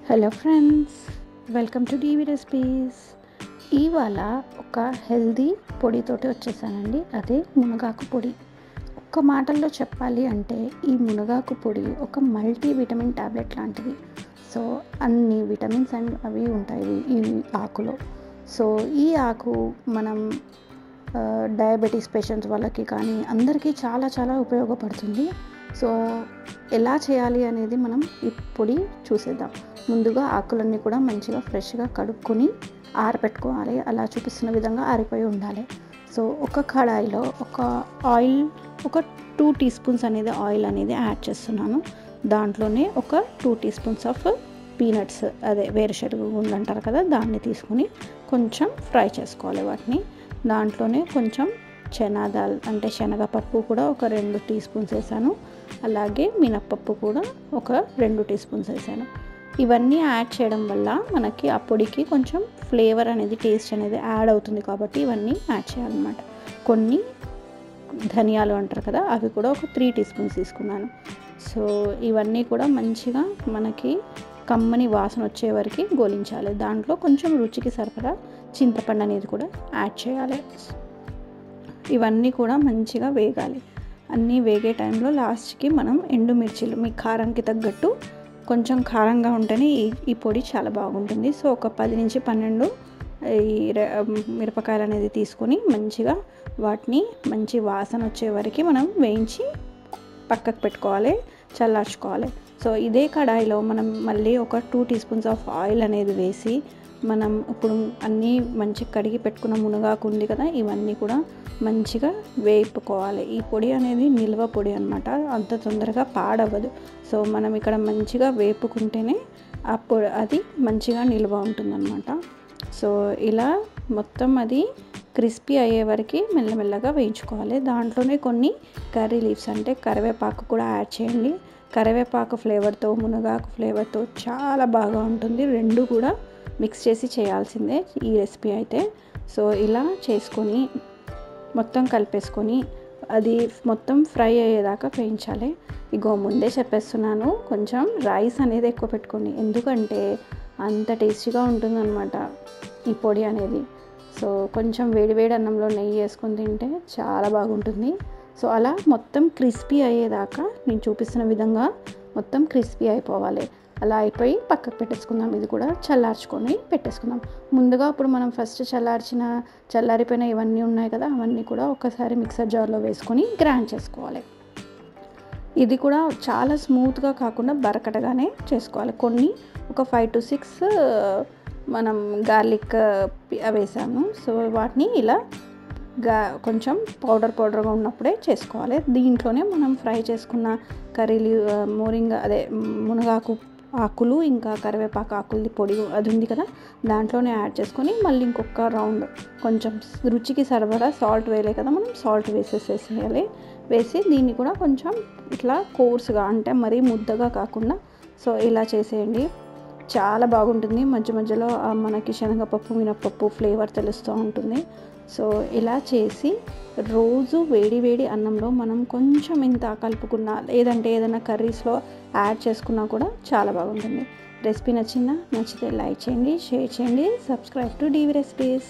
Hello friends, welcome to DV recipes. ఇవాళ ఒక healthy పొడితోటి వచ్చేసానండి. అదే మునగాకు పొడి. ఒక్క మాటల్లో చెప్పాలి అంటే ఈ మునగాకు పొడి ఒక మల్టీ విటమిన్ ట్యాబ్లెట్ లాంటిది. సో అన్ని విటమిన్స్ అండ్ అవి ఉంటాయి ఈ ఆకులో. సో ఈ ఆకు మనం డయాబెటీస్ పేషెంట్స్ వాళ్ళకి కానీ అందరికీ చాలా చాలా ఉపయోగపడుతుంది. సో ఎలా చేయాలి అనేది మనం ఈ పొడి చూసేద్దాం. ముందుగా ఆకులన్నీ కూడా మంచిగా ఫ్రెష్గా కడుక్కొని ఆరబెట్టుకోవాలి. అలా చూపిస్తున్న విధంగా ఆరిపోయి ఉండాలి. సో ఒక కడాయిలో ఒక 2 టీ స్పూన్స్ అనేది ఆయిల్ అనేది యాడ్ చేస్తున్నాను. దాంట్లోనే ఒక 2 టీ స్పూన్స్ ఆఫ్ పీనట్స్, అదే వేరుశనగ గుండ్లు అంటారు కదా, దాన్ని తీసుకొని కొంచెం ఫ్రై చేసుకోవాలి వాటిని. దాంట్లోనే కొంచెం చనాదాల్ అంటే శనగపప్పు కూడా ఒక 2 టీ స్పూన్స్ వేసాను. అలాగే మినప్పప్పు కూడా ఒక 2 టీ స్పూన్స్ వేసాను. ఇవన్నీ యాడ్ చేయడం వల్ల మనకి ఆ పొడికి కొంచెం ఫ్లేవర్ అనేది, టేస్ట్ అనేది యాడ్ అవుతుంది కాబట్టి ఇవన్నీ యాడ్ చేయాలన్నమాట. కొన్ని ధనియాలు అంటారు కదా, అవి కూడా ఒక 3 టీ స్పూన్స్ తీసుకున్నాను. సో ఇవన్నీ కూడా మంచిగా మనకి కమ్మని వాసన వచ్చే వరకు గోలించాలి. దాంట్లో కొంచెం రుచికి సరిపడా చింతపండు అనేది కూడా యాడ్ చేయాలి. ఇవన్నీ కూడా మంచిగా వేగాలి. అన్నీ వేగే టైంలో లాస్ట్కి మనం ఎండుమిర్చీలు, మీ కారంకి తగ్గట్టు కొంచెం కారంగా ఉంటేనే ఈ పొడి చాలా బాగుంటుంది. సో ఒక 10 నుంచి 12 ఈ మిరపకాయలు అనేది తీసుకొని మంచిగా వాటిని మంచి వాసన వచ్చే వరకు మనం వేయించి పక్కకు పెట్టుకోవాలి, చల్లార్చుకోవాలి. సో ఇదే కడాయిలో మనం మళ్ళీ ఒక 2 టీ స్పూన్స్ ఆఫ్ ఆయిల్ అనేది వేసి మనం ఇప్పుడు అన్నీ మంచిగా కడిగి పెట్టుకున్న మునగాకు ఉంది కదా, ఇవన్నీ కూడా మంచిగా వేపుకోవాలి. ఈ పొడి అనేది నిల్వ పొడి అనమాట, అంత తొందరగా పాడవ్వదు. సో మనం ఇక్కడ మంచిగా వేపుకుంటేనే అప్పుడు అది మంచిగా నిల్వ ఉంటుందన్నమాట. సో ఇలా మొత్తం అది క్రిస్పీ అయ్యే వరకు మెల్లమెల్లగా వేయించుకోవాలి. దాంట్లోనే కొన్ని కర్రీ లీవ్స్ అంటే కరివేపాకు కూడా యాడ్ చేయండి. కరివేపాకు ఫ్లేవర్తో మునగాకు ఫ్లేవర్తో చాలా బాగా ఉంటుంది. రెండు కూడా మిక్స్ చేసి చేయాల్సిందే ఈ రెసిపీ అయితే. సో ఇలా చేసుకొని మొత్తం కలిపేసుకొని అది మొత్తం ఫ్రై అయ్యేదాకా వేయించాలి. ఇగో ముందే చెప్పేస్తున్నాను, కొంచెం రైస్ అనేది ఎక్కువ పెట్టుకోండి, ఎందుకంటే అంత టేస్టీగా ఉంటుందన్నమాట ఈ పొడి అనేది. సో కొంచెం వేడివేడి అన్నంలో నెయ్యి వేసుకొని తింటే చాలా బాగుంటుంది. సో అలా మొత్తం క్రిస్పీ అయ్యేదాకా నేను చూపిస్తున్న విధంగా మొత్తం క్రిస్పీ అయిపోవాలి. అలా అయిపోయి పక్కకు పెట్టేసుకుందాం. ఇది కూడా చల్లార్చుకొని పెట్టేసుకుందాం. ముందుగా ఇప్పుడు మనం ఫస్ట్ చల్లారిపోయిన ఇవన్నీ ఉన్నాయి కదా, అవన్నీ కూడా ఒకసారి మిక్సర్ జార్లో వేసుకొని గ్రైండ్ చేసుకోవాలి. ఇది కూడా చాలా స్మూత్గా కాకుండా బరకటగానే చేసుకోవాలి. కొన్ని ఒక 5 to 6 మనం గార్లిక్ వేసాము. సో వాటిని ఇలా కొంచెం పౌడర్గా ఉన్నప్పుడే చేసుకోవాలి. దీంట్లోనే మనం ఫ్రై చేసుకున్న మునగాకు ఆకులు ఇంకా కరివేపాకు ఆకులది పొడి అది ఉంది కదా, దాంట్లోనే యాడ్ చేసుకొని మళ్ళీ ఇంకొక రౌండ్ కొంచెం రుచికి సరిపడా సాల్ట్ వేయలే కదా, మనం సాల్ట్ వేసేసేయాలి. వేసి దీన్ని కూడా కొంచెం ఇట్లా కోర్స్గా, అంటే మరీ ముద్దగా కాకుండా సో ఇలా చేసేయండి. చాలా బాగుంటుంది. మధ్య మధ్యలో మనకి శనగపప్పు మినప్పప్పు ఫ్లేవర్ తెలుస్తూ ఉంటుంది. సో ఇలా చేసి రోజు వేడి వేడి అన్నంలో మనం కొంచెం ఇంత కలుపుకున్నా, లేదంటే ఏదైనా కర్రీస్లో యాడ్ చేసుకున్నా కూడా చాలా బాగుంటుంది. రెసిపీ నచ్చితే లైక్ చేయండి, షేర్ చేయండి, సబ్స్క్రైబ్ టు డీవీ రెసిపీస్.